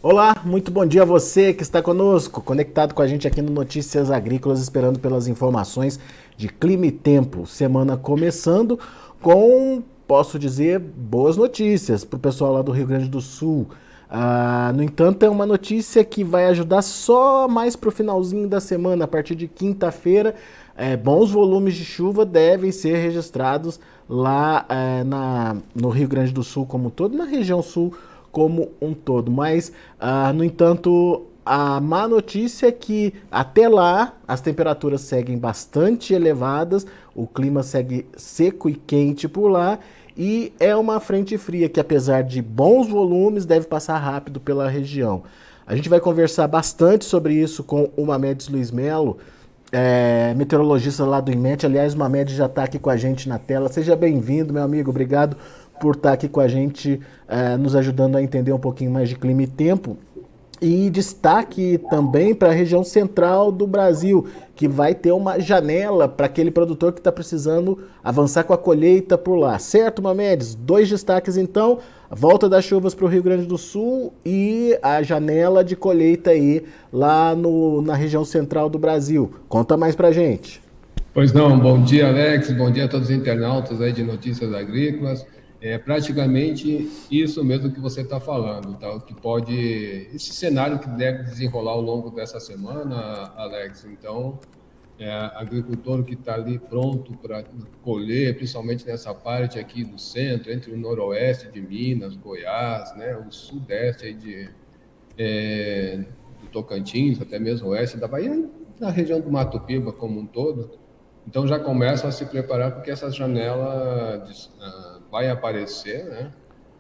Olá, muito bom dia a você que está conosco, conectado com a gente aqui no Notícias Agrícolas, esperando pelas informações de clima e tempo. Semana começando com, posso dizer, boas notícias para o pessoal lá do Rio Grande do Sul. No entanto, é uma notícia que vai ajudar só mais para o finalzinho da semana, a partir de quinta-feira. Bons volumes de chuva devem ser registrados lá no Rio Grande do Sul como um todo, na região sul como um todo. Mas, no entanto, a má notícia é que até lá as temperaturas seguem bastante elevadas, o clima segue seco e quente por lá e é uma frente fria que, apesar de bons volumes, deve passar rápido pela região. A gente vai conversar bastante sobre isso com o Mamedes Luiz Melo, meteorologista lá do IMET. Aliás, o Mamed já está aqui com a gente na tela. Seja bem-vindo, meu amigo. Obrigado por estar aqui com a gente, nos ajudando a entender um pouquinho mais de clima e tempo. E destaque também para a região central do Brasil, que vai ter uma janela para aquele produtor que está precisando avançar com a colheita por lá. Certo, Mamedes? Dois destaques então, a volta das chuvas para o Rio Grande do Sul e a janela de colheita aí lá na região central do Brasil. Conta mais para gente. Pois não, bom dia, Alex, bom dia a todos os internautas aí de Notícias Agrícolas. É praticamente isso mesmo que você está falando, tá? Que pode, esse cenário que deve desenrolar ao longo dessa semana, Alex. Então, agricultor que está ali pronto para colher, principalmente nessa parte aqui do centro, entre o noroeste de Minas, Goiás, né, o sudeste aí do Tocantins, até mesmo o oeste da Bahia, na região do Mato Piba como um todo. Então já começam a se preparar porque essa janela vai aparecer, né?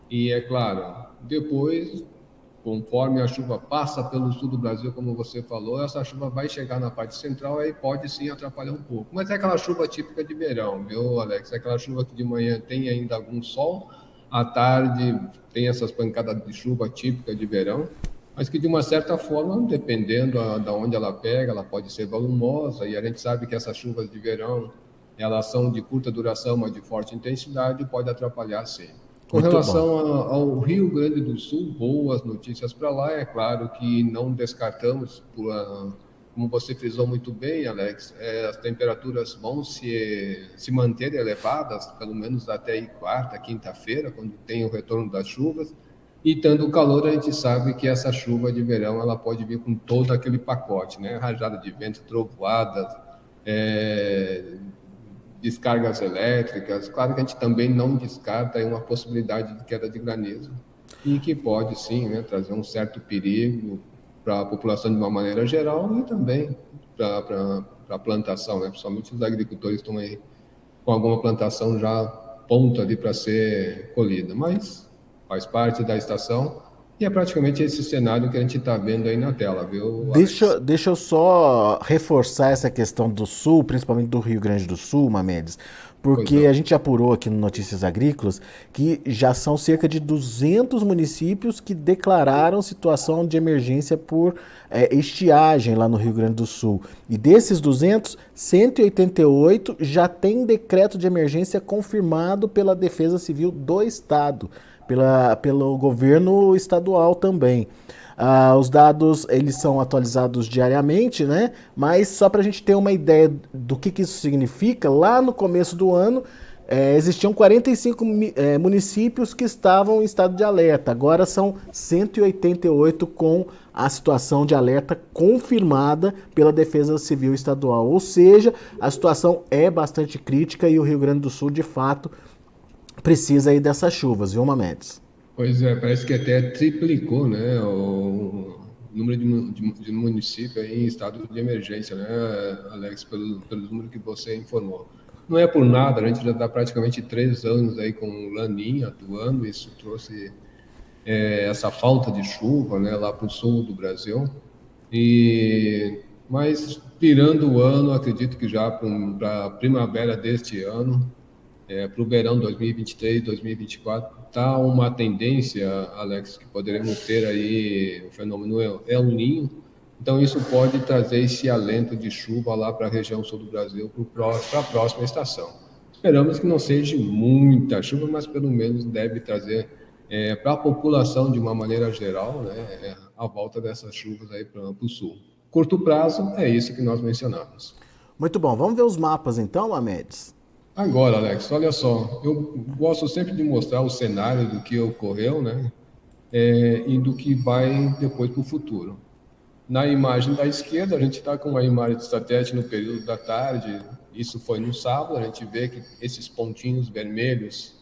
E é claro, depois, conforme a chuva passa pelo sul do Brasil, como você falou, essa chuva vai chegar na parte central e pode sim atrapalhar um pouco. Mas é aquela chuva típica de verão, viu, Alex? É aquela chuva que de manhã tem ainda algum sol, à tarde tem essas pancadas de chuva típica de verão, mas que de uma certa forma, dependendo da onde ela pega, ela pode ser volumosa, e a gente sabe que essas chuvas de verão, elas são de curta duração, mas de forte intensidade, e pode atrapalhar sim. Com Muito bom. relação ao Rio Grande do Sul, boas notícias para lá, é claro que não descartamos, como você frisou muito bem, Alex, as temperaturas vão se manter elevadas, pelo menos até aí quarta, quinta-feira, quando tem o retorno das chuvas. E estando o calor, a gente sabe que essa chuva de verão ela pode vir com todo aquele pacote, né? Rajada de vento, trovoadas, é, descargas elétricas. Claro que a gente também não descarta aí uma possibilidade de queda de granizo e que pode sim, né, trazer um certo perigo para a população de uma maneira geral e também para a plantação, né? Principalmente os agricultores estão aí com alguma plantação já pronta ali para ser colhida, mas faz parte da estação e é praticamente esse cenário que a gente está vendo aí na tela, viu, Alex? Deixa eu só reforçar essa questão do Sul, principalmente do Rio Grande do Sul, Mamedes, Pois porque a não. gente apurou aqui no Notícias Agrícolas que já são cerca de 200 municípios que declararam situação de emergência por estiagem lá no Rio Grande do Sul. E desses 200, 188 já tem decreto de emergência confirmado pela Defesa Civil do Estado, pelo governo estadual também. Os dados eles são atualizados diariamente, né? Mas só para a gente ter uma ideia do que isso significa, lá no começo do ano existiam 45 municípios que estavam em estado de alerta. Agora são 188 com a situação de alerta confirmada pela Defesa Civil Estadual. Ou seja, a situação é bastante crítica e o Rio Grande do Sul, de fato, precisa aí dessas chuvas, viu, Mamedes? Pois é, parece que até triplicou, né, o número de municípios aí em estado de emergência, né, Alex, pelo número que você informou. Não é por nada, a gente já está praticamente 3 anos aí com o Laninha atuando, isso trouxe essa falta de chuva, né, lá para o sul do Brasil. Mas virando o ano, acredito que já para a primavera deste ano, para o verão 2023, 2024, está uma tendência, Alex, que poderemos ter aí o fenômeno El Niño. Então, isso pode trazer esse alento de chuva lá para a região sul do Brasil, para a próxima estação. Esperamos que não seja muita chuva, mas pelo menos deve trazer para a população de uma maneira geral, né, a volta dessas chuvas aí para o sul. Curto prazo é isso que nós mencionamos. Muito bom. Vamos ver os mapas então, Mamedes? Agora, Alex, olha só, eu gosto sempre de mostrar o cenário do que ocorreu, né, e do que vai depois para o futuro. Na imagem da esquerda, a gente está com uma imagem de satélite no período da tarde, isso foi no sábado, a gente vê que esses pontinhos vermelhos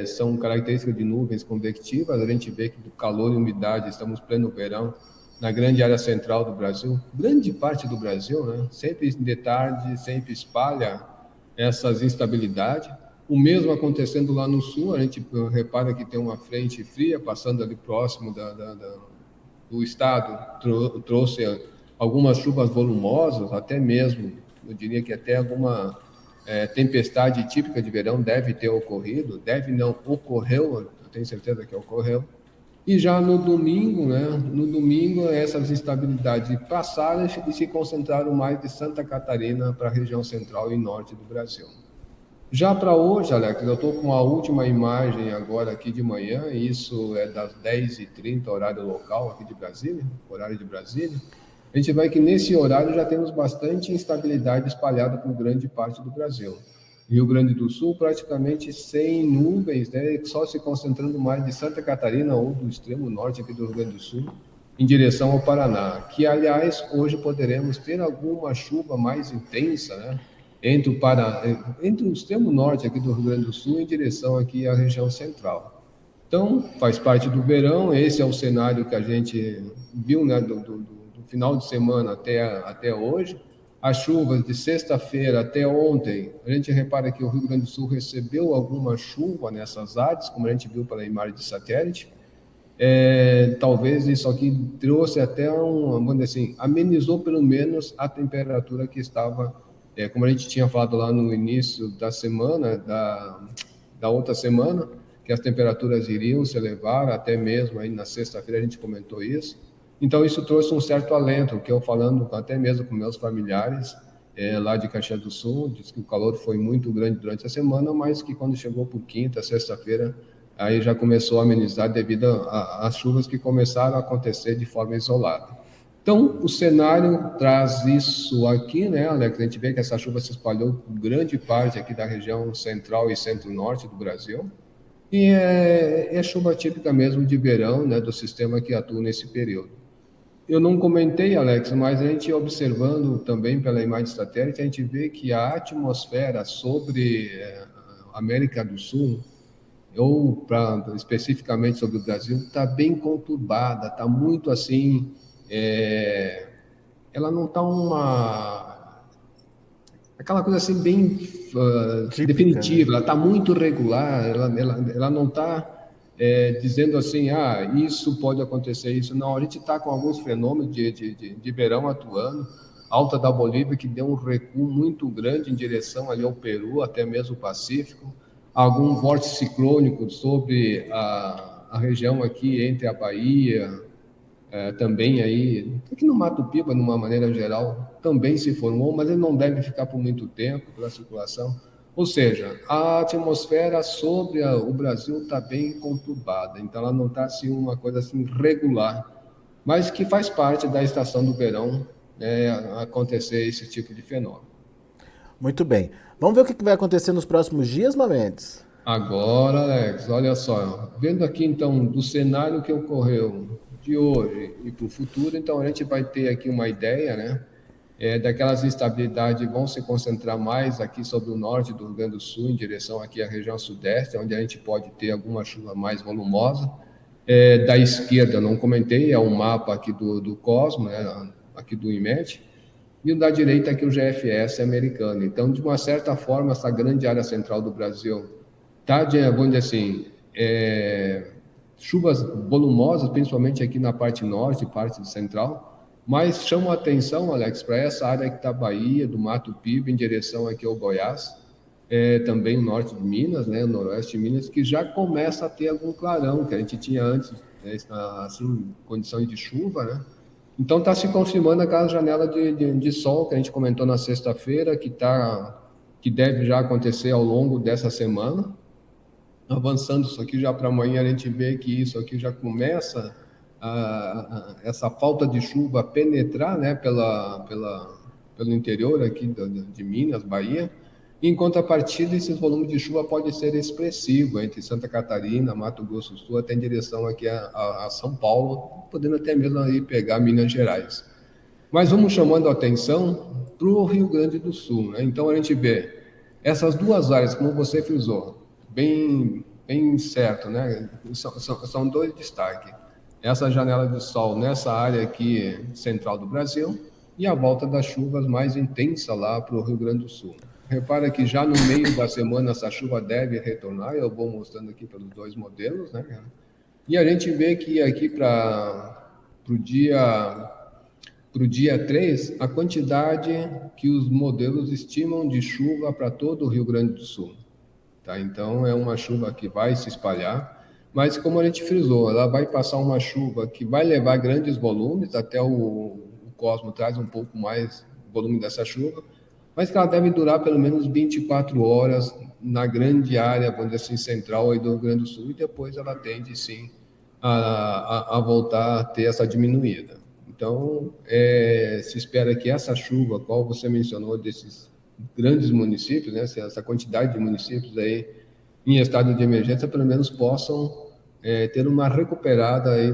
são características de nuvens convectivas, a gente vê que do calor e umidade, estamos pleno verão, na grande área central do Brasil, grande parte do Brasil, né? Sempre de tarde, sempre espalha essas instabilidades. O mesmo acontecendo lá no sul, a gente repara que tem uma frente fria passando ali próximo do estado, trouxe algumas chuvas volumosas, até mesmo, eu diria que até alguma tempestade típica de verão deve ter ocorrido, deve não, ocorreu, eu tenho certeza que ocorreu. E já no domingo, né, no domingo essas instabilidades passaram e se concentraram mais de Santa Catarina para a região central e norte do Brasil. Já para hoje, Alex, eu estou com a última imagem agora aqui de manhã, isso é das 10h30, horário local aqui de Brasília, horário de Brasília. A gente vai que nesse horário já temos bastante instabilidade espalhada por grande parte do Brasil. Rio Grande do Sul praticamente sem nuvens, né, só se concentrando mais de Santa Catarina ou do extremo norte aqui do Rio Grande do Sul, em direção ao Paraná, que aliás hoje poderemos ter alguma chuva mais intensa, né, entre o extremo norte aqui do Rio Grande do Sul em direção aqui à região central. Então, faz parte do verão, esse é o cenário que a gente viu, né, do final de semana até hoje. As chuvas de sexta-feira até ontem, a gente repara que o Rio Grande do Sul recebeu alguma chuva nessas áreas, como a gente viu pela imagem de satélite. Talvez isso aqui trouxe até vamos dizer assim, amenizou pelo menos a temperatura que estava, como a gente tinha falado lá no início da semana, da outra semana, que as temperaturas iriam se elevar, até mesmo aí na sexta-feira a gente comentou isso. Então, isso trouxe um certo alento, que eu falando até mesmo com meus familiares lá de Caxias do Sul, disse que o calor foi muito grande durante a semana, mas que quando chegou por quinta, sexta-feira, aí já começou a amenizar devido às chuvas que começaram a acontecer de forma isolada. Então, o cenário traz isso aqui, né, Alex? A gente vê que essa chuva se espalhou por grande parte aqui da região central e centro-norte do Brasil, e é chuva típica mesmo de verão, né, do sistema que atua nesse período. Eu não comentei, Alex, mas a gente observando também pela imagem de satélite, a gente vê que a atmosfera sobre a América do Sul, ou especificamente sobre o Brasil, está bem conturbada, está muito assim, ela não está aquela coisa assim bem Típica, definitiva, né? ela está muito regular, ela não está dizendo assim, isso pode acontecer, isso não. A gente está com alguns fenômenos de verão atuando, alta da Bolívia, que deu um recuo muito grande em direção ali ao Peru, até mesmo o Pacífico, algum vórtice ciclônico sobre a região aqui entre a Bahia, também aí, aqui no Mato Piba, de uma maneira geral, também se formou, mas ele não deve ficar por muito tempo pela circulação. Ou seja, a atmosfera sobre o Brasil está bem conturbada, então ela não está assim uma coisa assim regular, mas que faz parte da estação do verão, né, acontecer esse tipo de fenômeno. Muito bem. Vamos ver o que vai acontecer nos próximos dias, Mamedes? Agora, Alex, olha só, vendo aqui então do cenário que ocorreu de hoje e para o futuro, então a gente vai ter aqui uma ideia, né? Daquelas instabilidades vão se concentrar mais aqui sobre o norte do Rio Grande do Sul, em direção aqui à região sudeste, onde a gente pode ter alguma chuva mais volumosa. Da esquerda, não comentei, é um mapa aqui do Cosmo, né? Aqui do IMET, e o da direita aqui o GFS americano. Então, de uma certa forma, essa grande área central do Brasil está, vamos dizer assim, chuvas volumosas, principalmente aqui na parte norte e parte central, mas chama a atenção, Alex, para essa área que está a Bahia, do Mato Piba, em direção aqui ao Goiás, também o norte de Minas, né, o noroeste de Minas, que já começa a ter algum clarão, que a gente tinha antes, assim, condições de chuva, né? Então está se confirmando aquela janela de sol que a gente comentou na sexta-feira, que deve já acontecer ao longo dessa semana. avançando isso aqui já para amanhã, a gente vê que isso aqui já começa essa falta de chuva a penetrar, né, pelo interior aqui de Minas, Bahia. Em contrapartida, esses volumes de chuva podem ser expressivos entre Santa Catarina, Mato Grosso do Sul, até em direção aqui a São Paulo, podendo até mesmo aí pegar Minas Gerais. Mas vamos chamando a atenção para o Rio Grande do Sul, né? Então a gente vê essas duas áreas, como você frisou, bem certo, né? São dois destaques. Essa janela de sol nessa área aqui central do Brasil e a volta das chuvas mais intensa lá para o Rio Grande do Sul. Repara que já no meio da semana essa chuva deve retornar, eu vou mostrando aqui pelos dois modelos, né? E a gente vê que aqui para o dia 3, a quantidade que os modelos estimam de chuva para todo o Rio Grande do Sul. Tá? Então, é uma chuva que vai se espalhar, mas como a gente frisou, ela vai passar uma chuva que vai levar grandes volumes, até o Cosmo traz um pouco mais volume dessa chuva, mas que ela deve durar pelo menos 24 horas na grande área, vamos dizer assim, central aí do Rio Grande do Sul, e depois ela tende, sim, a voltar a ter essa diminuída. Então, se espera que essa chuva, qual você mencionou, desses grandes municípios, né, essa quantidade de municípios aí em estado de emergência, pelo menos possam ter uma recuperada aí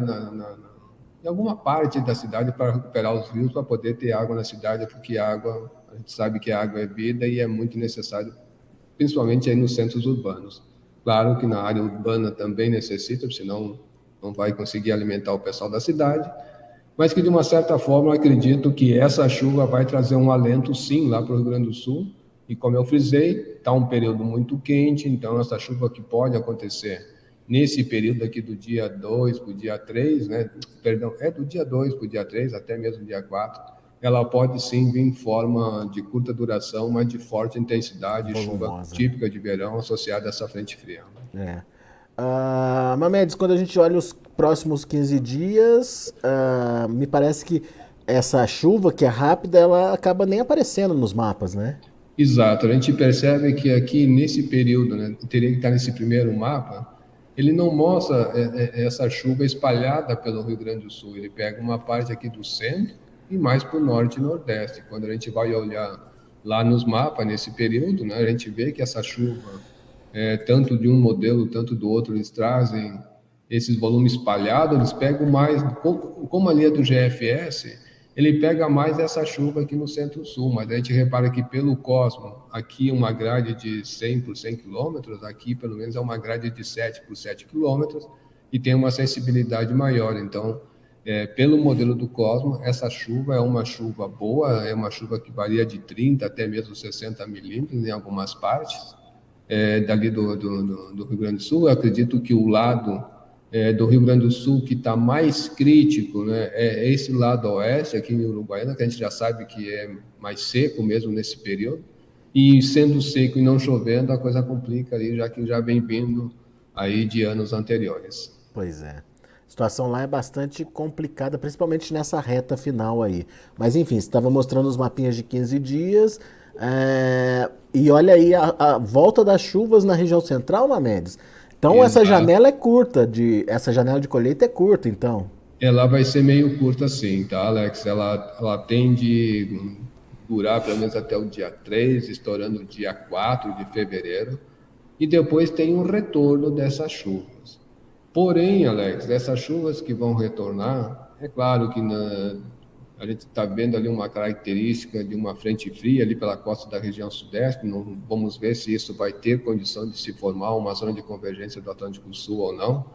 em alguma parte da cidade para recuperar os rios, para poder ter água na cidade, porque água, a gente sabe que a água é vida e é muito necessário, principalmente aí nos centros urbanos. Claro que na área urbana também necessita, senão não vai conseguir alimentar o pessoal da cidade, mas que de uma certa forma eu acredito que essa chuva vai trazer um alento sim lá para o Rio Grande do Sul, e como eu frisei, está um período muito quente, então essa chuva que pode acontecer nesse período aqui do dia 2 para o dia 3, né, perdão, do dia 2 para o dia 3, até mesmo dia 4, ela pode sim vir em forma de curta duração, mas de forte intensidade, chuva típica de verão associada a essa frente fria. Mamedes, quando a gente olha os próximos 15 dias, me parece que essa chuva, que é rápida, ela acaba nem aparecendo nos mapas, né? Exato, a gente percebe que aqui nesse período, né, teria que estar nesse primeiro mapa, ele não mostra essa chuva espalhada pelo Rio Grande do Sul, ele pega uma parte aqui do centro e mais para o norte e nordeste. Quando a gente vai olhar lá nos mapas, nesse período, né, a gente vê que essa chuva, tanto de um modelo, tanto do outro, eles trazem esses volumes espalhados, eles pegam mais, como a linha do GFS, ele pega mais essa chuva aqui no centro-sul, mas a gente repara que pelo Cosmo, aqui uma grade de 100 por 100 quilômetros, aqui pelo menos é uma grade de 7 por 7 quilômetros, e tem uma sensibilidade maior. Então, pelo modelo do Cosmo, essa chuva é uma chuva boa, é uma chuva que varia de 30 até mesmo 60 milímetros em algumas partes, dali do Rio Grande do Sul. Eu acredito que o lado do Rio Grande do Sul que está mais crítico, né, é esse lado oeste, aqui em Uruguaiana, que a gente já sabe que é mais seco mesmo nesse período, e sendo seco e não chovendo, a coisa complica ali, já que já vem vindo aí de anos anteriores. Pois é. A situação lá é bastante complicada, principalmente nessa reta final aí. Mas enfim, você estava mostrando os mapinhas de 15 dias, e olha aí a volta das chuvas na região central, Mamedes. Então Exato. essa janela é curta, essa janela de colheita é curta, então. Ela vai ser meio curta sim, tá, Alex? Ela tende a durar pelo menos até o dia 3, estourando o dia 4 de fevereiro, e depois tem um retorno dessas chuvas. Porém, Alex, dessas chuvas que vão retornar, é claro que a gente está vendo ali uma característica de uma frente fria ali pela costa da região sudeste. Não, vamos ver se isso vai ter condição de se formar uma zona de convergência do Atlântico Sul ou não.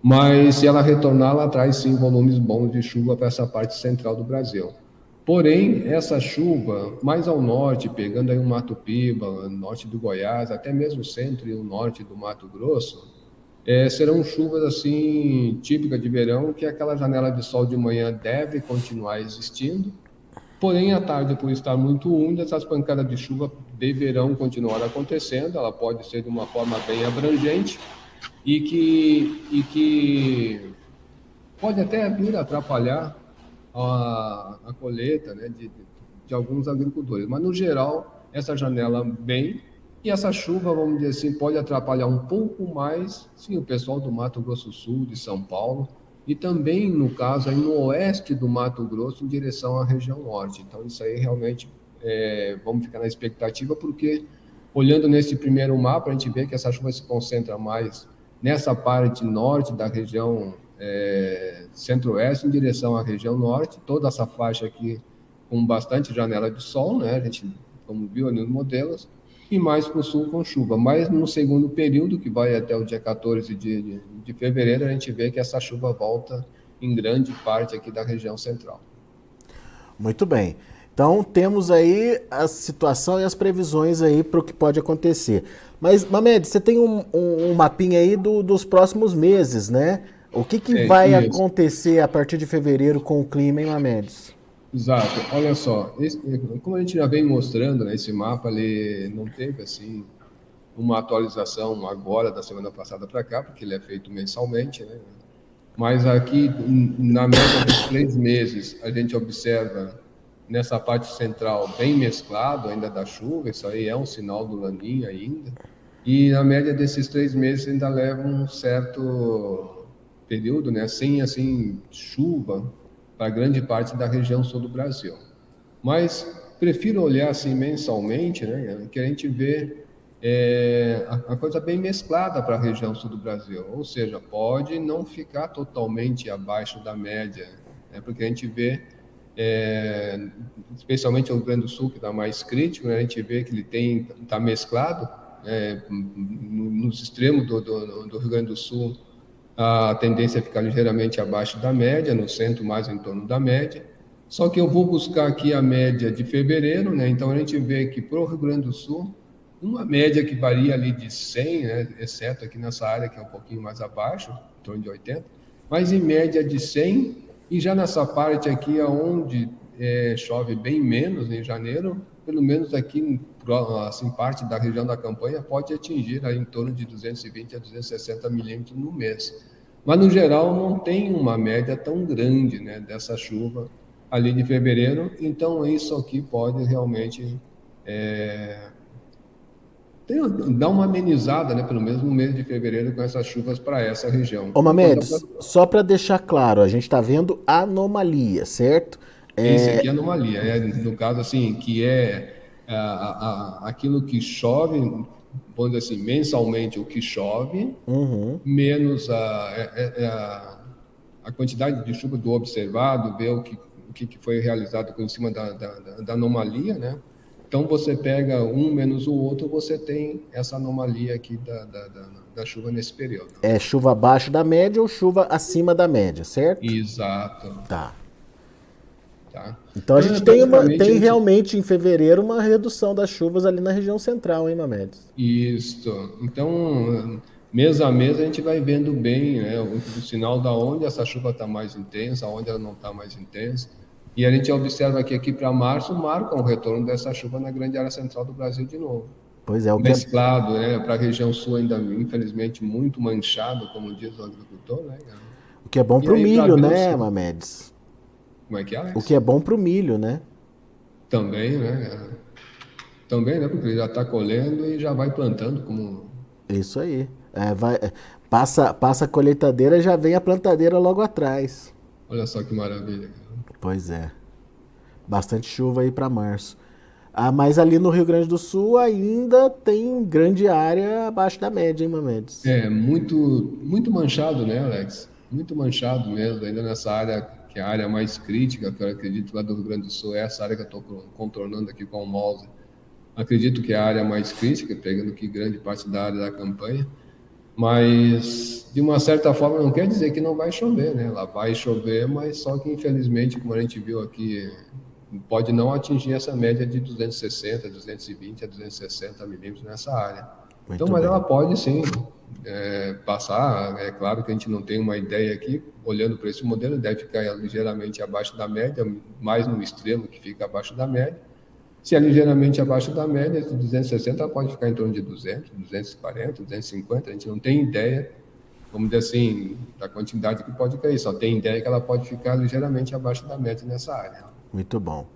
Mas se ela retornar, ela traz sim volumes bons de chuva para essa parte central do Brasil. Porém, essa chuva mais ao norte, pegando aí o Mato Piba, norte do Goiás, até mesmo o centro e o norte do Mato Grosso, serão chuvas assim típicas de verão, que aquela janela de sol de manhã deve continuar existindo. Porém, à tarde, por estar muito úmida, essas pancadas de chuva deverão continuar acontecendo. Ela pode ser de uma forma bem abrangente e que pode até vir a atrapalhar a colheita, né, de alguns agricultores. Mas, no geral, essa janela vem E essa chuva, vamos dizer assim, pode atrapalhar um pouco mais, sim, o pessoal do Mato Grosso do Sul, de São Paulo, e também, no caso, aí no oeste do Mato Grosso, em direção à região norte. Então, isso aí realmente vamos ficar na expectativa, porque olhando nesse primeiro mapa, a gente vê que essa chuva se concentra mais nessa parte norte da região centro-oeste, em direção à região norte, toda essa faixa aqui com bastante janela de sol, né? A gente, como viu ali nos modelos, e mais para o sul com chuva. Mas no segundo período, que vai até o dia 14 de fevereiro, a gente vê que essa chuva volta em grande parte aqui da região central. Muito bem. Então temos aí a situação e as previsões aí para o que pode acontecer. Mas, Mamed, você tem um mapinha aí dos próximos meses, né? O que vai Isso, acontecer a partir de fevereiro com o clima, hein, Mamed? exato. Olha só, como a gente já vem mostrando, né, esse mapa, ele não teve assim uma atualização agora da semana passada para cá, porque ele é feito mensalmente, né? Mas aqui, na média dos 3 meses, a gente observa nessa parte central bem mesclado ainda da chuva, isso aí é um sinal do Laninha ainda. E na média desses 3 meses ainda leva um certo período, né, sem assim chuva para grande parte da região sul do Brasil. Mas prefiro olhar assim mensalmente, né, que a gente vê a coisa bem mesclada para a região sul do Brasil, ou seja, pode não ficar totalmente abaixo da média, né, porque a gente vê, especialmente o Rio Grande do Sul, que está mais crítico, né, a gente vê que ele está mesclado, nos extremos do Rio Grande do Sul, a tendência é ficar ligeiramente abaixo da média, no centro mais em torno da média. Só que eu vou buscar aqui a média de fevereiro, né? Então a gente vê que para o Rio Grande do Sul, uma média que varia ali de 100, né? Exceto aqui nessa área que é um pouquinho mais abaixo, em torno de 80, mas em média de 100, e já nessa parte aqui onde chove bem menos em janeiro, pelo menos aqui assim, parte da região da campanha pode atingir aí em torno de 220 a 260 milímetros no mês. Mas, no geral, não tem uma média tão grande, né, dessa chuva ali de fevereiro, então isso aqui pode realmente dar uma amenizada, né, pelo menos no mês de fevereiro, com essas chuvas para essa região. Ô, Enquanto Mamedes, só para deixar claro, a gente está vendo anomalia, certo? esse aqui é anomalia, no caso assim, que aquilo que chove, vamos dizer assim, mensalmente o que chove, menos a quantidade de chuva do observado, ver o que foi realizado em cima da anomalia, né? Então, você pega um menos o outro, você tem essa anomalia aqui da chuva nesse período. É chuva abaixo da média ou chuva acima da média, certo? Exato. Tá. Tá? Então a Então, gente basicamente, a tem gente. realmente em fevereiro uma redução das chuvas ali na região central, hein, Mamedes? Isso. Então, mês a mês, a gente vai vendo bem, né, o sinal da onde essa chuva está mais intensa, onde ela não está mais intensa. E a gente observa que aqui para março marca um retorno dessa chuva na grande área central do Brasil de novo. Pois é, Mesclado, né, para a região sul ainda, infelizmente, muito manchado, como diz o agricultor, né? o que é bom E pro aí para milho, né, grosso, Mamedes? como é que é, O que Alex? é bom pro milho, né? Também, né? Também, né? Porque ele já está colhendo e já vai plantando como. Isso aí. Passa a colheitadeira, já vem a plantadeira logo atrás. Olha só que maravilha. Pois é. Bastante chuva aí para março. Ah, mas ali no Rio Grande do Sul ainda tem grande área abaixo da média, hein, Mamedes? Muito, muito manchado, né, Alex? Muito manchado mesmo, ainda nessa área, que é a área mais crítica, que eu acredito lá do Rio Grande do Sul, é essa área que eu estou contornando aqui com o mouse. Acredito que é a área mais crítica, pegando aqui grande parte da área da campanha, mas de uma certa forma não quer dizer que não vai chover, né? Lá vai chover, mas só que infelizmente, como a gente viu aqui, pode não atingir essa média de 260, 220 a 260 milímetros nessa área. Então, Muito mas ela bem. pode sim passar. É claro que a gente não tem uma ideia aqui, olhando para esse modelo, deve ficar ligeiramente abaixo da média, mais no extremo que fica abaixo da média. Se é ligeiramente abaixo da média, de 260 pode ficar em torno de 200, 240, 250, a gente não tem ideia, vamos dizer assim, da quantidade que pode cair, só tem ideia que ela pode ficar ligeiramente abaixo da média nessa área. Muito bom.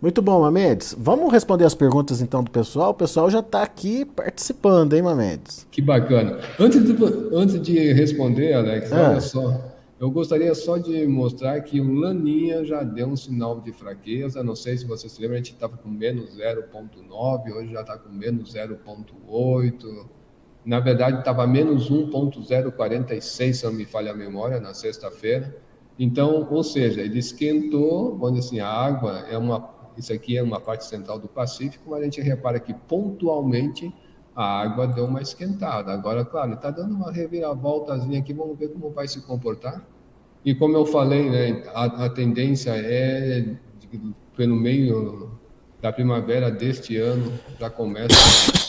Muito bom, Mamedes. Vamos responder as perguntas então do pessoal? O pessoal já está aqui participando, hein, Mamedes? Que bacana. Antes de responder, Alex, olha Ah, só, eu gostaria só de mostrar que o Laninha já deu um sinal de fraqueza. Não sei se você se lembra, a gente estava com menos 0,9, hoje já está com menos 0,8. Na verdade, estava menos 1,046, se não me falha a memória, na sexta-feira. Então, ou seja, ele esquentou, vamos dizer assim, a água isso aqui é uma parte central do Pacífico, mas a gente repara que pontualmente a água deu uma esquentada. Agora, claro, está dando uma reviravoltazinha aqui, vamos ver como vai se comportar. E como eu falei, né, a tendência pelo meio da primavera deste ano, já começa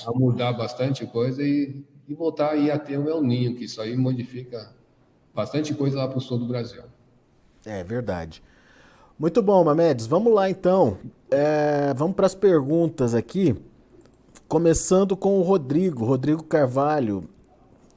a mudar bastante coisa e voltar aí a ter o El Ninho, que isso aí modifica bastante coisa lá para o sul do Brasil. é verdade. Muito bom, Mamedes. Vamos lá então. Vamos para as perguntas aqui. Começando com o Rodrigo, Rodrigo Carvalho.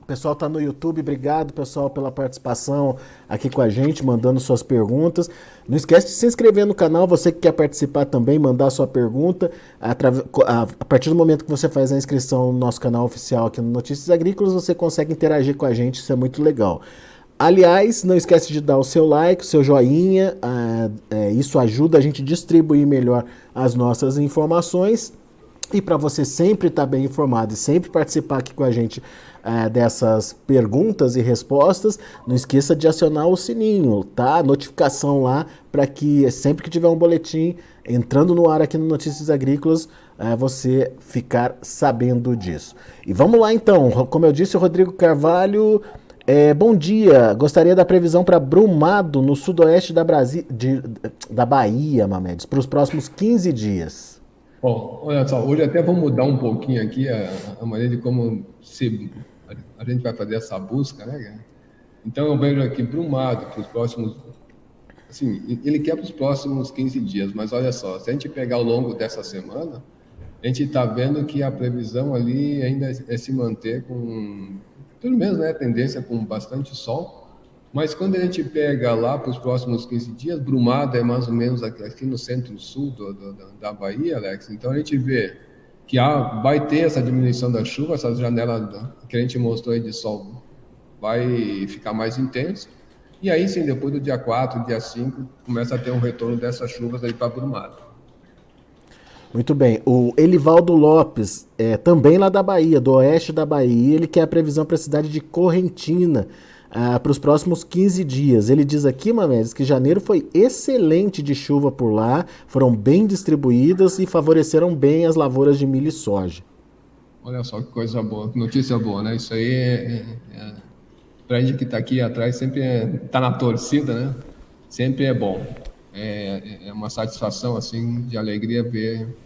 O pessoal está no YouTube, obrigado pessoal pela participação aqui com a gente, mandando suas perguntas. Não esquece de se inscrever no canal, você que quer participar também, mandar sua pergunta. A partir do momento que você faz a inscrição no nosso canal oficial aqui no Notícias Agrícolas, você consegue interagir com a gente, isso é muito legal. Aliás, não esquece de dar o seu like, o seu joinha, isso ajuda a gente a distribuir melhor as nossas informações. E para você sempre estar bem informado e sempre participar aqui com a gente dessas perguntas e respostas, não esqueça de acionar o sininho, tá? A notificação lá para que sempre que tiver um boletim entrando no ar aqui no Notícias Agrícolas, você ficar sabendo disso. E vamos lá então, como eu disse, o Rodrigo Carvalho. Bom dia, gostaria da previsão para Brumado, no sudoeste da Bahia, Mamedes, para os próximos 15 dias. Bom, olha só, hoje até vou mudar um pouquinho aqui a maneira de como a gente vai fazer essa busca, né? Então eu vejo aqui Brumado para os próximos, assim, ele quer para os próximos 15 dias, mas olha só, se a gente pegar ao longo dessa semana, a gente está vendo que a previsão ali ainda é se manter com, pelo menos, né, tendência com bastante sol, mas quando a gente pega lá para os próximos 15 dias, Brumado é mais ou menos aqui no centro-sul da Bahia, Alex, então a gente vê que vai ter essa diminuição da chuva, essa janela que a gente mostrou aí de sol vai ficar mais intensa, e aí sim, depois do dia 4, dia 5, começa a ter um retorno dessas chuvas aí para Brumado. Muito bem. O Elivaldo Lopes, também lá da Bahia, do oeste da Bahia, ele quer a previsão para a cidade de Correntina para os próximos 15 dias. Ele diz aqui, Mamedes, que janeiro foi excelente de chuva por lá, foram bem distribuídas e favoreceram bem as lavouras de milho e soja. Olha só que coisa boa, que notícia boa, né? Isso aí pra gente que está aqui atrás, sempre tá na torcida, né? Sempre é bom. É uma satisfação, assim, de alegria ver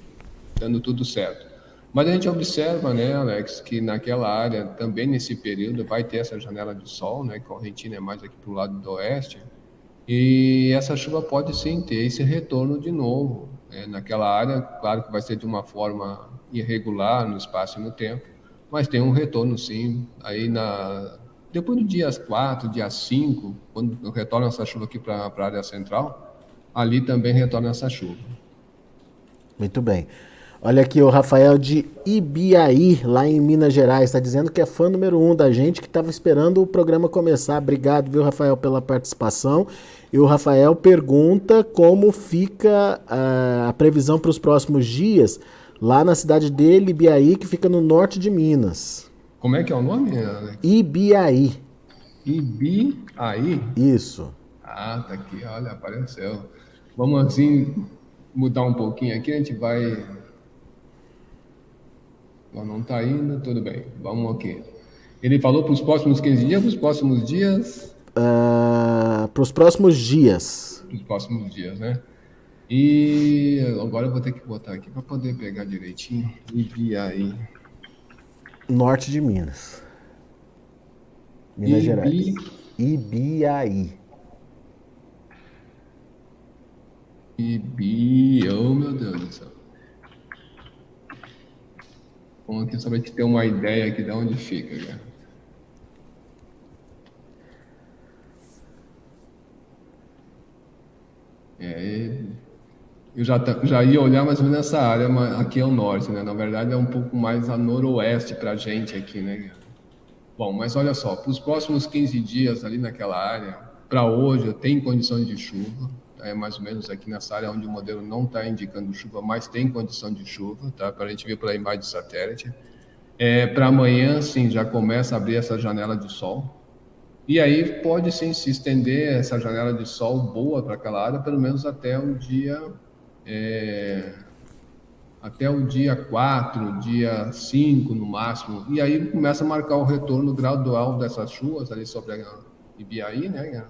dando tudo certo. Mas a gente observa, né, Alex, que naquela área, também nesse período, vai ter essa janela de sol, né? Correntina é mais aqui para o lado do oeste, e essa chuva pode sim ter esse retorno de novo. Naquela área, claro que vai ser de uma forma irregular no espaço e no tempo, mas tem um retorno sim. Depois do dia 4, dia 5, quando retorna essa chuva aqui para a área central, ali também retorna essa chuva. Muito bem. Olha aqui o Rafael de Ibiaí, lá em Minas Gerais, está dizendo que é fã número 1 da gente, que estava esperando o programa começar. Obrigado, viu, Rafael, pela participação. E o Rafael pergunta como fica a previsão para os próximos dias lá na cidade dele, Ibiaí, que fica no norte de Minas. Como é que é o nome, Alex? Ibiaí. Ibiaí? Isso. Ah, tá aqui, olha, apareceu. Vamos assim mudar um pouquinho aqui, a gente vai. Bom, não está indo, tudo bem. Vamos aqui. Ele falou para os próximos 15 dias, para os próximos dias, Para os próximos dias. para os próximos dias, né? E agora eu vou ter que botar aqui para poder pegar direitinho. Ibiaí. Norte de Minas. Minas Ibi, Gerais. Ibiaí. oh meu Deus do céu. Vamos aqui só para gente ter uma ideia aqui de onde fica, cara. Eu já ia olhar mais ou menos nessa área, mas aqui é o norte, né? Na verdade é um pouco mais a noroeste para a gente aqui, né? Bom, mas olha só, para os próximos 15 dias ali naquela área, para hoje eu tenho condições de chuva, tá? É mais ou menos aqui nessa área onde o modelo não está indicando chuva, mas tem condição de chuva, tá? Para a gente ver pela imagem de satélite. Para amanhã, sim, já começa a abrir essa janela de sol. E aí pode sim se estender essa janela de sol boa para aquela área, pelo menos até o dia 4, dia 5 no máximo. E aí começa a marcar o retorno gradual dessas chuvas ali sobre a Ibiaí, né?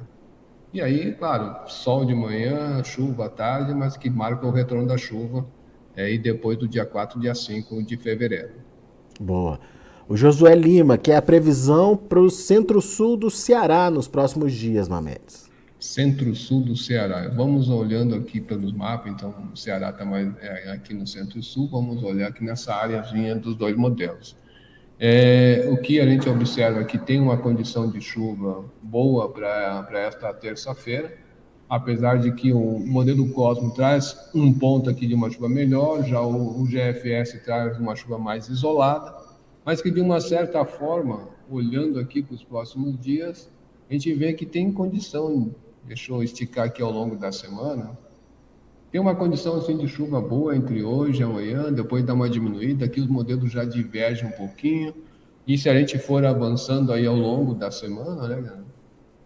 E aí, claro, sol de manhã, chuva à tarde, mas que marca o retorno da chuva e depois do dia 4, dia 5 de fevereiro. Boa. O Josué Lima, que é a previsão para o centro-sul do Ceará nos próximos dias, Mamedes. Centro-sul do Ceará. Vamos olhando aqui pelos mapas, então o Ceará está mais aqui no centro-sul, vamos olhar aqui nessa áreazinha dos dois modelos. O que a gente observa é que tem uma condição de chuva boa para esta terça-feira, apesar de que o modelo Cosmo traz um ponto aqui de uma chuva melhor, já o GFS traz uma chuva mais isolada, mas que de uma certa forma, olhando aqui para os próximos dias, a gente vê que tem condição, deixa eu esticar aqui ao longo da semana, tem uma condição assim de chuva boa entre hoje e amanhã, depois dá uma diminuída, aqui os modelos já divergem um pouquinho, e se a gente for avançando aí ao longo da semana, né,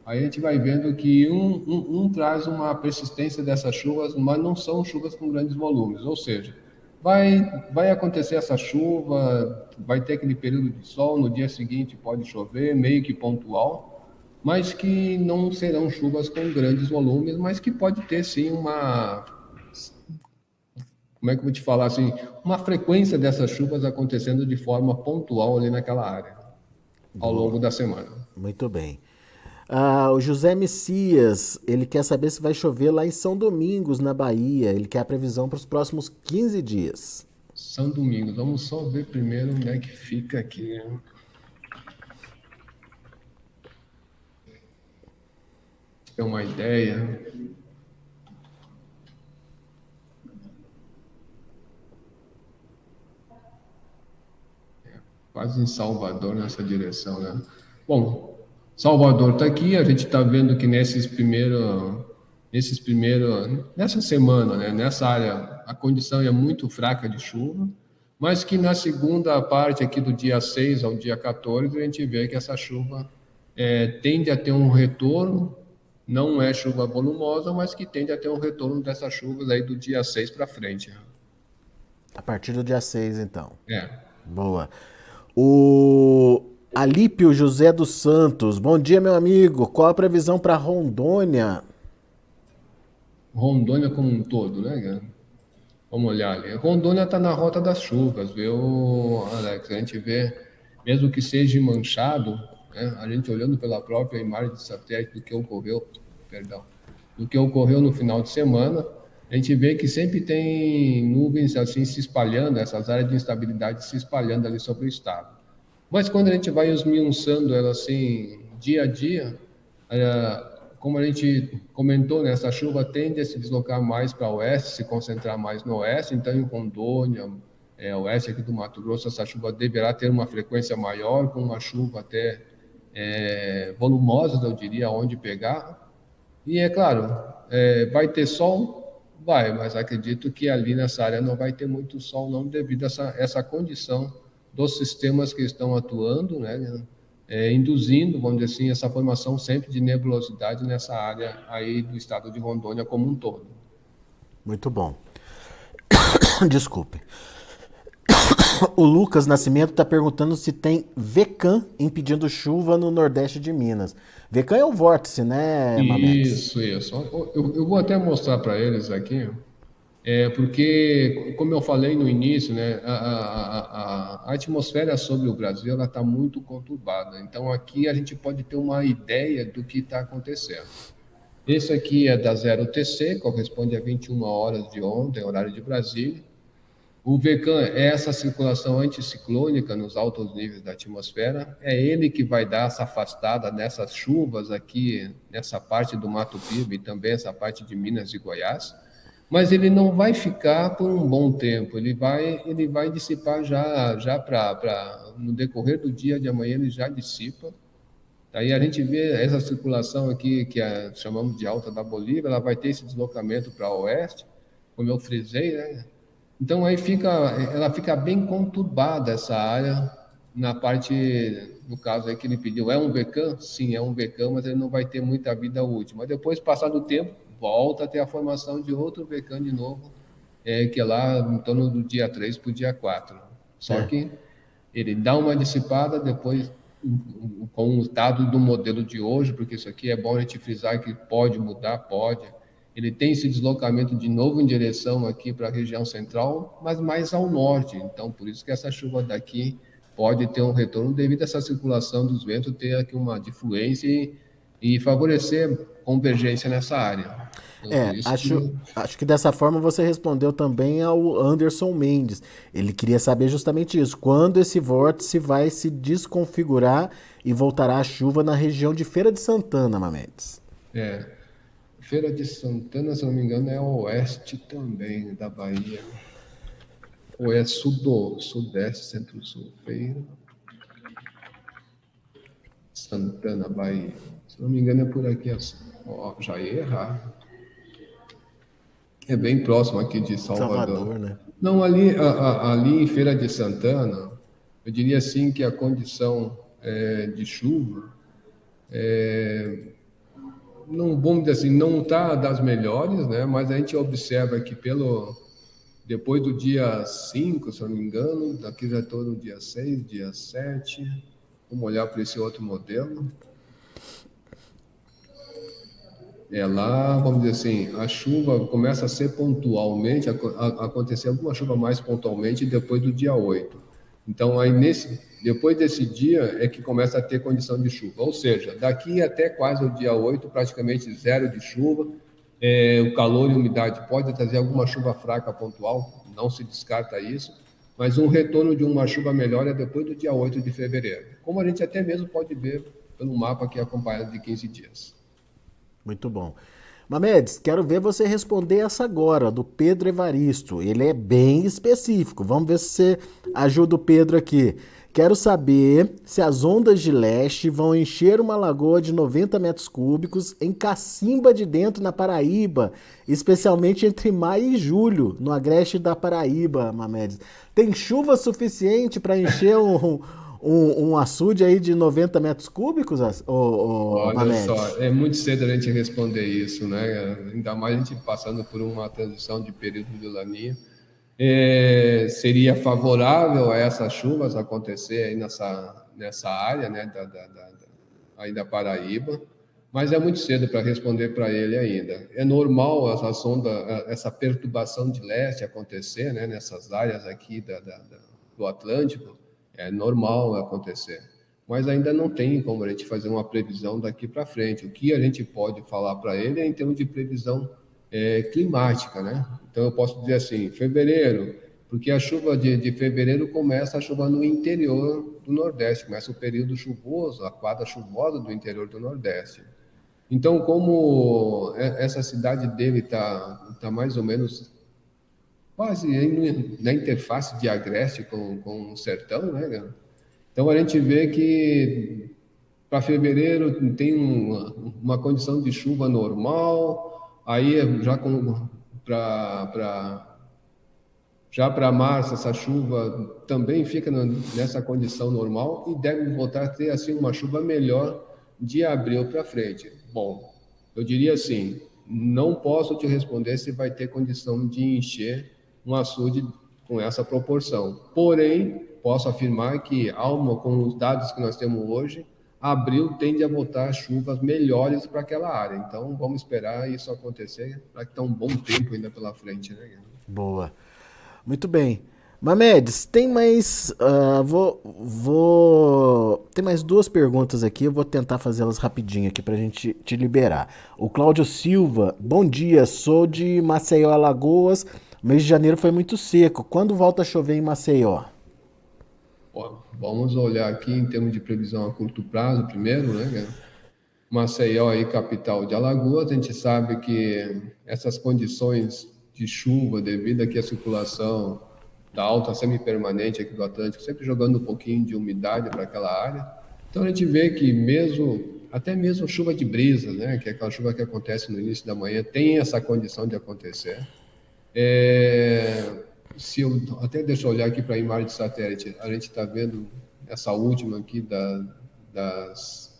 aí a gente vai vendo que um traz uma persistência dessas chuvas, mas não são chuvas com grandes volumes, ou seja, vai acontecer essa chuva, vai ter aquele período de sol, no dia seguinte pode chover, meio que pontual, mas que não serão chuvas com grandes volumes, mas que pode ter sim como é que eu vou te falar assim, uma frequência dessas chuvas acontecendo de forma pontual ali naquela área, ao Boa. longo da semana. Muito bem. O José Messias, ele quer saber se vai chover lá em São Domingos, na Bahia. Ele quer a previsão para os próximos 15 dias. São Domingos, vamos só ver primeiro onde é que fica aqui. Ter uma ideia. Quase em Salvador nessa direção, né? Bom, Salvador está aqui, a gente está vendo que nessa semana, né, nessa área, a condição é muito fraca de chuva, mas que na segunda parte aqui do dia 6 ao dia 14, a gente vê que essa chuva tende a ter um retorno, não é chuva volumosa, mas que tende a ter um retorno dessas chuvas aí do dia 6 para frente. A partir do dia 6, então. É. Boa. O Alípio José dos Santos. Bom dia, meu amigo. Qual a previsão para Rondônia? Rondônia como um todo, né, cara? Vamos olhar ali. Rondônia está na rota das chuvas, viu, Alex? A gente vê, mesmo que seja manchado, né, a gente olhando pela própria imagem de satélite do que ocorreu, perdão, do que ocorreu no final de semana, a gente vê que sempre tem nuvens assim se espalhando, essas áreas de instabilidade se espalhando ali sobre o estado. Mas quando a gente vai esmiuçando ela assim, dia a dia, como a gente comentou, né, essa chuva tende a se deslocar mais para o oeste, se concentrar mais no oeste, então em Rondônia, oeste aqui do Mato Grosso, essa chuva deverá ter uma frequência maior, com uma chuva até volumosa, eu diria, onde pegar. E é claro, vai ter sol? Vai, mas acredito que ali nessa área não vai ter muito sol, não, devido a essa condição dos sistemas que estão atuando, né, induzindo, vamos dizer assim, essa formação sempre de nebulosidade nessa área aí do estado de Rondônia como um todo. Muito bom. Desculpe. O Lucas Nascimento está perguntando se tem VECAM impedindo chuva no nordeste de Minas. VECAM é o vórtice, né, Mamedes? Isso. Eu vou até mostrar para eles aqui, porque, como eu falei no início, né, a atmosfera sobre o Brasil ela está muito conturbada. Então, aqui a gente pode ter uma ideia do que está acontecendo. Esse aqui é da 0TC, corresponde a 21 horas de ontem, horário de Brasília. O VECAM é essa circulação anticiclônica nos altos níveis da atmosfera. É ele que vai dar essa afastada nessas chuvas aqui, nessa parte do Mato Piba e também essa parte de Minas e Goiás. mas ele não vai ficar por um bom tempo, ele vai dissipar já no decorrer do dia de amanhã, ele já dissipa. Aí a gente vê essa circulação aqui, que chamamos de Alta da Bolívia, ela vai ter esse deslocamento para o oeste, como eu frisei, né? Então aí ela fica bem conturbada essa área na parte, no caso aí que ele pediu, é um VCAM? Sim, é um VCAM, mas ele não vai ter muita vida útil. Mas depois, passado o tempo, volta a ter a formação de outro VCAM de novo, que é lá em torno do dia 3 para o dia 4. Só É. que ele dá uma dissipada, depois, com os dados do modelo de hoje, porque isso aqui é bom a gente frisar que pode mudar, pode. Ele tem esse deslocamento de novo em direção aqui para a região central, mas mais ao norte. Então, por isso que essa chuva daqui pode ter um retorno devido a essa circulação dos ventos ter aqui uma difluência e favorecer convergência nessa área. Então, por isso que Acho que dessa forma você respondeu também ao Anderson Mendes. Ele queria saber justamente isso. Quando esse vórtice vai se desconfigurar e voltará a chuva na região de Feira de Santana, Mamedes? é, Feira de Santana, se não me engano, é oeste também da Bahia. Ou é sudeste, centro-sul. Feira Santana, Bahia. Se não me engano, é por aqui. Assim. Já ia errar. É bem próximo aqui de Salvador, Salvador. né? Não, ali em Feira de Santana, eu diria assim que a condição de chuva, não, vamos dizer assim, não está das melhores, né? Mas a gente observa que depois do dia 5, se eu não me engano, daqui já estou no dia 6, dia 7, vamos olhar para esse outro modelo. Lá, vamos dizer assim, a chuva começa a ser pontualmente, acontecer alguma chuva mais pontualmente depois do dia 8. Então, aí depois desse dia é que começa a ter condição de chuva. Ou seja, daqui até quase o dia 8, praticamente zero de chuva. O calor e a umidade pode trazer alguma chuva fraca pontual, não se descarta isso, mas um retorno de uma chuva melhor é depois do dia 8 de fevereiro. Como a gente até mesmo pode ver pelo mapa aqui acompanhado de 15 dias. Muito bom. Mamedes, quero ver você responder essa agora, do Pedro Evaristo. Ele é bem específico. Vamos ver se você ajuda o Pedro aqui. Quero saber se as ondas de leste vão encher uma lagoa de 90 metros cúbicos em Cacimba de Dentro, na Paraíba, especialmente entre maio e julho, no agreste da Paraíba, Mamedes. Tem chuva suficiente para encher um açude aí de 90 metros cúbicos, Olha só, Mamedes? é muito cedo a gente responder isso, né? Ainda mais a gente passando por uma transição de período de laninha. Seria favorável a essas chuvas acontecer aí nessa área, né, aí da Paraíba, mas é muito cedo para responder para ele ainda. É normal essa perturbação de leste acontecer, né, nessas áreas aqui do Atlântico, é normal acontecer, mas ainda não tem como a gente fazer uma previsão daqui para frente. O que a gente pode falar para ele é em termos de previsão climática, né? Então eu posso dizer assim, fevereiro, porque a chuva de fevereiro começa a chuva no interior do Nordeste, começa o período chuvoso, a quadra chuvosa do interior do Nordeste. Então, como essa cidade dele tá mais ou menos quase na interface de Agreste com o sertão, né? Então a gente vê que para fevereiro tem uma condição de chuva normal, aí para já para março essa chuva também fica nessa condição normal e deve voltar a ter assim uma chuva melhor de abril para frente. Bom, eu diria assim, não posso te responder se vai ter condição de encher um açude com essa proporção. Porém, posso afirmar que, com os dados que nós temos hoje, abril tende a voltar chuvas melhores para aquela área. Então, vamos esperar isso acontecer para que tenha um bom tempo ainda pela frente, né? Boa. Muito bem. Mamedes, tem mais. Tem mais duas perguntas aqui. Eu vou tentar fazê-las rapidinho aqui pra gente te liberar. O Cláudio Silva, bom dia. Sou de Maceió, Alagoas. O mês de janeiro foi muito seco. Quando volta a chover em Maceió? Bom, vamos olhar aqui em termos de previsão a curto prazo primeiro, né? Maceió aí, capital de Alagoas, a gente sabe que essas condições de chuva devido aqui à circulação da alta semipermanente aqui do Atlântico, sempre jogando um pouquinho de umidade para aquela área. Então a gente vê que até mesmo chuva de brisa, né, que é aquela chuva que acontece no início da manhã, tem essa condição de acontecer. Se eu até deixa eu olhar aqui para a imagem de satélite, a gente está vendo essa última aqui das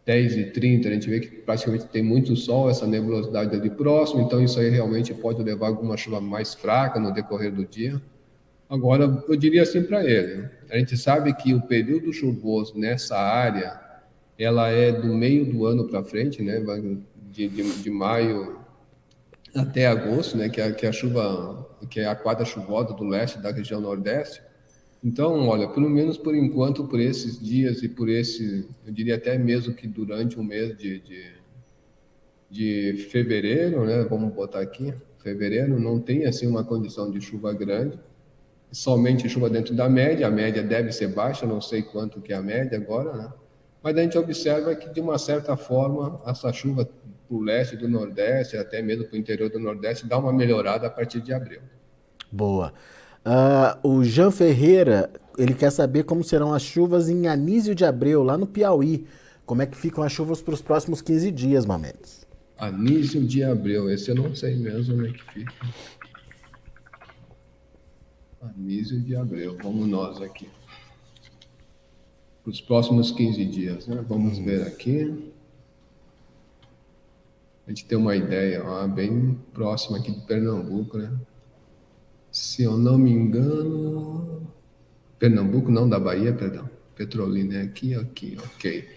10h30, a gente vê que praticamente tem muito sol, essa nebulosidade ali próximo, então isso aí realmente pode levar a alguma chuva mais fraca no decorrer do dia. Agora, eu diria assim para ele, a gente sabe que o período chuvoso nessa área, ela é do meio do ano para frente, né, de maio até agosto, né, que é a chuva, que é a quadra chuvosa do leste da região nordeste. Então, olha, pelo menos por enquanto, por esses dias e por eu diria até mesmo que durante o mês de fevereiro, né, vamos botar aqui, fevereiro, não tem assim uma condição de chuva grande, somente chuva dentro da média, a média deve ser baixa, não sei quanto que é a média agora, né, mas a gente observa que de uma certa forma essa chuva para o leste do Nordeste, até mesmo para o interior do Nordeste, dá uma melhorada a partir de abril. Boa. O Jean Ferreira, ele quer saber como serão as chuvas em Anísio de Abreu, lá no Piauí. Como é que ficam as chuvas para os próximos 15 dias, Mamedes? Anísio de Abreu, esse eu não sei mesmo como é que fica. Anísio de Abreu, vamos nós aqui. Para os próximos 15 dias, né? Vamos ver aqui. A gente tem uma ideia, ó, bem próxima aqui de Pernambuco, né? Se eu não me engano... Pernambuco, não, da Bahia, perdão. Petrolina é aqui, ok.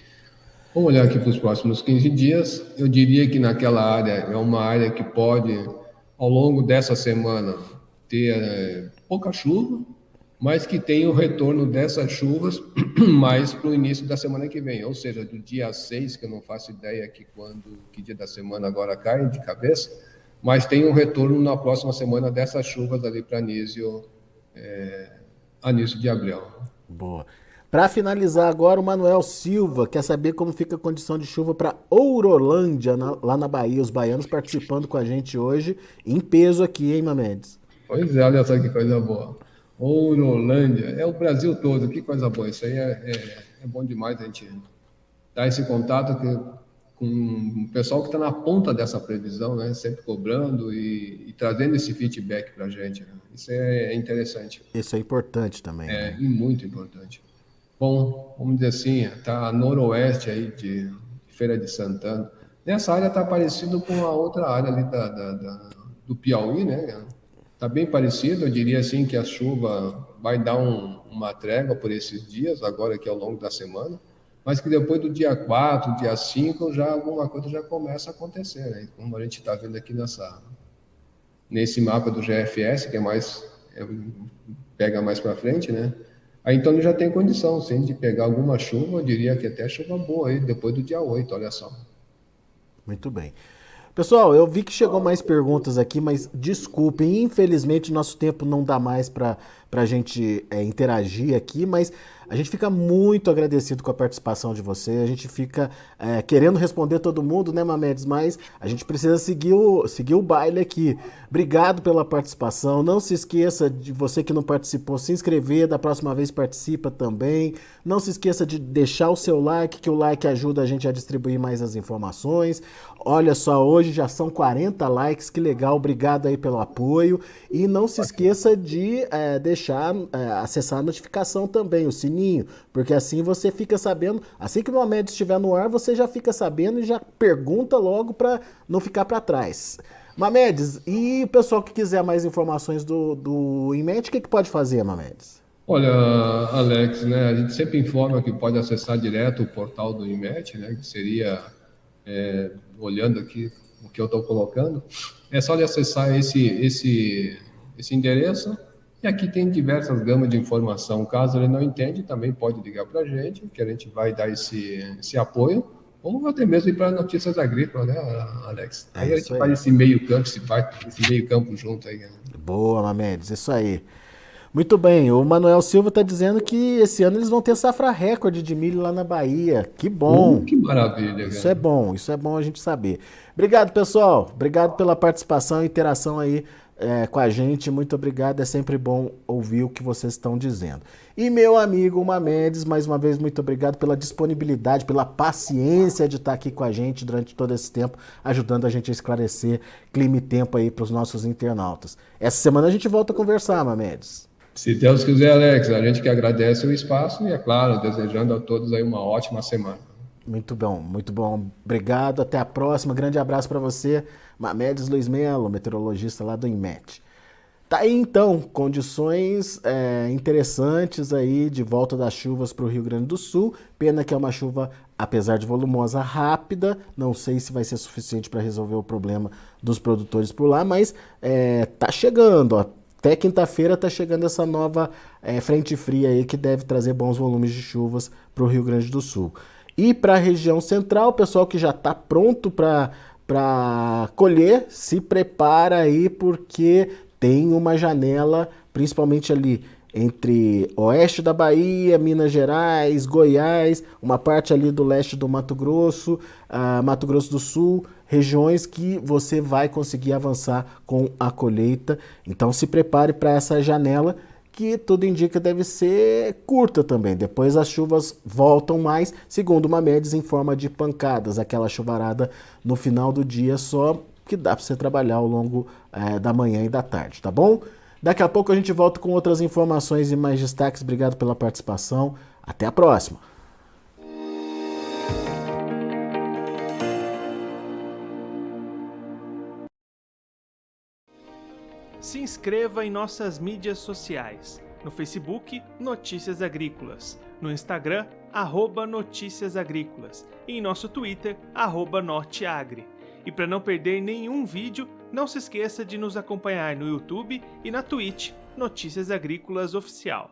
Vamos olhar aqui para os próximos 15 dias. Eu diria que naquela área é uma área que pode, ao longo dessa semana, ter pouca chuva, mas que tem o retorno dessas chuvas mais para o início da semana que vem. Ou seja, do dia 6, que eu não faço ideia que dia da semana agora cai de cabeça, mas tem um retorno na próxima semana dessas chuvas ali para Anísio de Abreu. Boa. Para finalizar agora, o Manuel Silva quer saber como fica a condição de chuva para Ourolândia, lá na Bahia. Os baianos participando com a gente hoje, em peso aqui, hein, Mamedes? Pois é, olha só que coisa boa. Ourolândia, é o Brasil todo, que coisa boa. Isso aí é bom demais a gente dar esse contato com o pessoal que está na ponta dessa previsão, né? Sempre cobrando e trazendo esse feedback para a gente. Né? Isso é interessante. Isso é importante também. Né? E muito importante. Bom, vamos dizer assim, está noroeste aí de Feira de Santana. Nessa área está parecido com a outra área ali do Piauí, né? Está bem parecido, eu diria assim que a chuva vai dar uma trégua por esses dias, agora aqui ao longo da semana, mas que depois do dia 4, dia 5, já alguma coisa já começa a acontecer, né? Como a gente está vendo aqui nesse mapa do GFS, que pega mais para frente, né? Aí então ele já tem condição, sim, de pegar alguma chuva, eu diria que até chuva boa aí, depois do dia 8, olha só. Muito bem. Pessoal, eu vi que chegou mais perguntas aqui, mas desculpem, infelizmente nosso tempo não dá mais para a gente interagir aqui, mas a gente fica muito agradecido com a participação de vocês, a gente fica querendo responder todo mundo, né, Mamedes, mas a gente precisa seguir o baile aqui. Obrigado pela participação, não se esqueça de você que não participou, se inscrever, da próxima vez participa também, não se esqueça de deixar o seu like, que o like ajuda a gente a distribuir mais as informações. Olha só, hoje já são 40 likes, que legal, obrigado aí pelo apoio. E não se esqueça de acessar a notificação também, o sininho, porque assim você fica sabendo, assim que o Mamedes estiver no ar, você já fica sabendo e já pergunta logo para não ficar para trás. Mamedes, e o pessoal que quiser mais informações do INMET, o que pode fazer, Mamedes? Olha, Alex, né, a gente sempre informa que pode acessar direto o portal do INMET, né, que seria... olhando aqui o que eu estou colocando, é só de acessar esse endereço, e aqui tem diversas gamas de informação. Caso ele não entende, também pode ligar para a gente, que a gente vai dar esse apoio, ou até mesmo ir para Notícias Agrícolas, né, Alex? Aí a gente faz esse meio campo junto aí. Né? Boa, Mamedes, isso aí. Muito bem, o Manuel Silva está dizendo que esse ano eles vão ter safra recorde de milho lá na Bahia. Que bom. Que maravilha, isso é bom a gente saber. Obrigado, pessoal. Obrigado pela participação e interação aí com a gente, muito obrigado, é sempre bom ouvir o que vocês estão dizendo. E meu amigo Mamedes, mais uma vez, muito obrigado pela disponibilidade, pela paciência de estar aqui com a gente durante todo esse tempo, ajudando a gente a esclarecer clima e tempo aí para os nossos internautas. Essa semana a gente volta a conversar, Mamedes. Se Deus quiser, Alex, a gente que agradece o espaço e, é claro, desejando a todos aí uma ótima semana. Muito bom, muito bom. Obrigado, até a próxima. Grande abraço para você, Mamedes Luiz Melo, meteorologista lá do INMET. Tá aí então, condições interessantes aí de volta das chuvas para o Rio Grande do Sul. Pena que é uma chuva, apesar de volumosa, rápida. Não sei se vai ser suficiente para resolver o problema dos produtores por lá, mas tá chegando, ó. Até quinta-feira tá chegando essa nova frente fria aí que deve trazer bons volumes de chuvas para o Rio Grande do Sul. E para a região central, o pessoal que já está pronto para colher, se prepara aí porque tem uma janela, principalmente ali entre oeste da Bahia, Minas Gerais, Goiás, uma parte ali do leste do Mato Grosso, Mato Grosso do Sul, regiões que você vai conseguir avançar com a colheita. Então se prepare para essa janela, que tudo indica deve ser curta também. Depois as chuvas voltam mais, segundo o Mamedes, em forma de pancadas, aquela chuvarada no final do dia só, que dá para você trabalhar ao longo da manhã e da tarde, tá bom? Daqui a pouco a gente volta com outras informações e mais destaques. Obrigado pela participação. Até a próxima. Se inscreva em nossas mídias sociais. No Facebook, Notícias Agrícolas. No Instagram, @Notícias Agrícolas. E em nosso Twitter, @Norteagri. E para não perder nenhum vídeo, não se esqueça de nos acompanhar no YouTube e na Twitch, Notícias Agrícolas Oficial.